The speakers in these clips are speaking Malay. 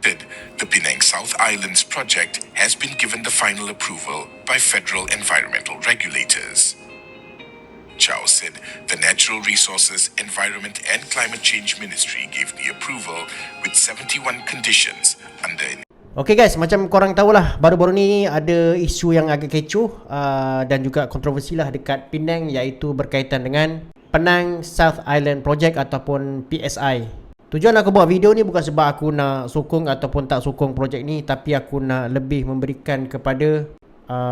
The Penang South Islands project has been given the final approval by federal environmental regulators. Chow said the Natural Resources, Environment and Climate Change Ministry gave the approval with 71 conditions under. Okay guys, macam korang tahulah, baru-baru ni ada isu yang agak kecoh dan juga kontroversi lah dekat Penang, iaitu berkaitan dengan Penang South Island Project ataupun PSI. Tujuan aku buat video ni bukan sebab aku nak sokong ataupun tak sokong projek ni, tapi aku nak lebih memberikan kepada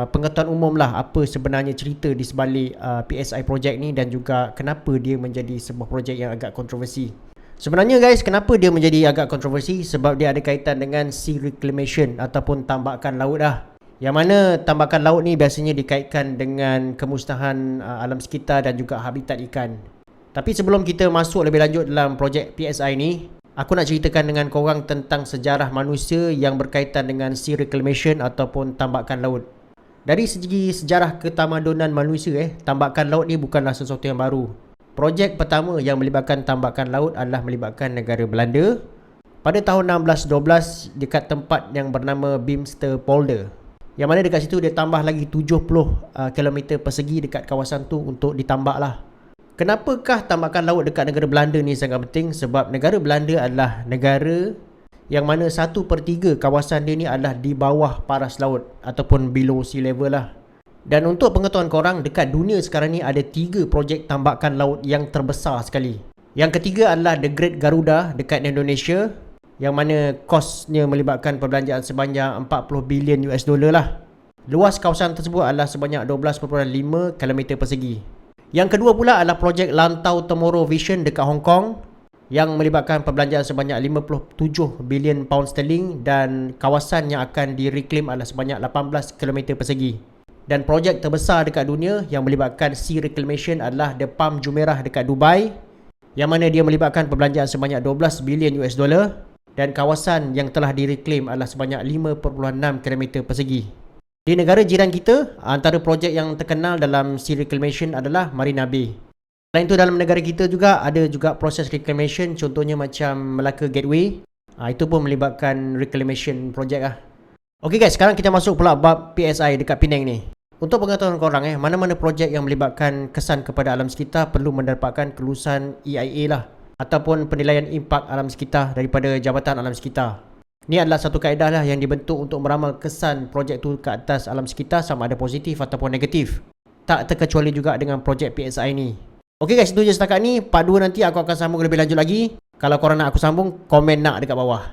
pengetahuan umum lah apa sebenarnya cerita di sebalik PSI projek ni dan juga kenapa dia menjadi sebuah projek yang agak kontroversi. Sebenarnya guys, kenapa dia menjadi agak kontroversi? Sebab dia ada kaitan dengan sea reclamation ataupun tambakan laut lah. Yang mana tambakan laut ni biasanya dikaitkan dengan kemusnahan alam sekitar dan juga habitat ikan. Tapi sebelum kita masuk lebih lanjut dalam projek PSI ni, aku nak ceritakan dengan korang tentang sejarah manusia yang berkaitan dengan sea reclamation ataupun tambakan laut. Dari segi sejarah ketamadunan manusia, tambakan laut ni bukanlah sesuatu yang baru. Projek pertama yang melibatkan tambakan laut adalah melibatkan negara Belanda pada tahun 1612 dekat tempat yang bernama Beemster Polder. Yang mana dekat situ dia tambah lagi 70 km persegi dekat kawasan tu untuk ditambak lah. Kenapakah tambakan laut dekat negara Belanda ni sangat penting? Sebab negara Belanda adalah negara yang mana 1/3 kawasan dia ni adalah di bawah paras laut ataupun below sea level lah. Dan untuk pengetahuan korang, dekat dunia sekarang ni ada 3 projek tambakan laut yang terbesar sekali. Yang ketiga adalah The Great Garuda dekat Indonesia, yang mana kosnya melibatkan perbelanjaan sebanyak 40 bilion US dollar lah. Luas kawasan tersebut adalah sebanyak 12.5 km persegi. Yang kedua pula adalah projek Lantau Tomorrow Vision dekat Hong Kong, yang melibatkan perbelanjaan sebanyak 57 bilion pound sterling dan kawasan yang akan direklaim adalah sebanyak 18 km persegi. Dan projek terbesar dekat dunia yang melibatkan sea reclamation adalah The Palm Jumeirah dekat Dubai, yang mana dia melibatkan perbelanjaan sebanyak 12 bilion US dollar dan kawasan yang telah direklaim adalah sebanyak 5.6 km persegi. Di negara jiran kita, antara projek yang terkenal dalam sea reclamation adalah Marina Bay. Selain itu, dalam negara kita juga ada juga proses reclamation, contohnya macam Melaka Gateway. Itu pun melibatkan reclamation projek lah. Ok guys, sekarang kita masuk pula bab PSI dekat Penang ni. Untuk pengetahuan korang, mana-mana projek yang melibatkan kesan kepada alam sekitar perlu mendapatkan kelulusan EIA lah, ataupun penilaian impak alam sekitar daripada Jabatan Alam Sekitar. Ini adalah satu kaedah lah yang dibentuk untuk meramal kesan projek tu ke atas alam sekitar, sama ada positif ataupun negatif. Tak terkecuali juga dengan projek PSI ni. Ok guys, itu je setakat ni. Part 2 nanti aku akan sambung lebih lanjut lagi. Kalau korang nak aku sambung, komen nak dekat bawah.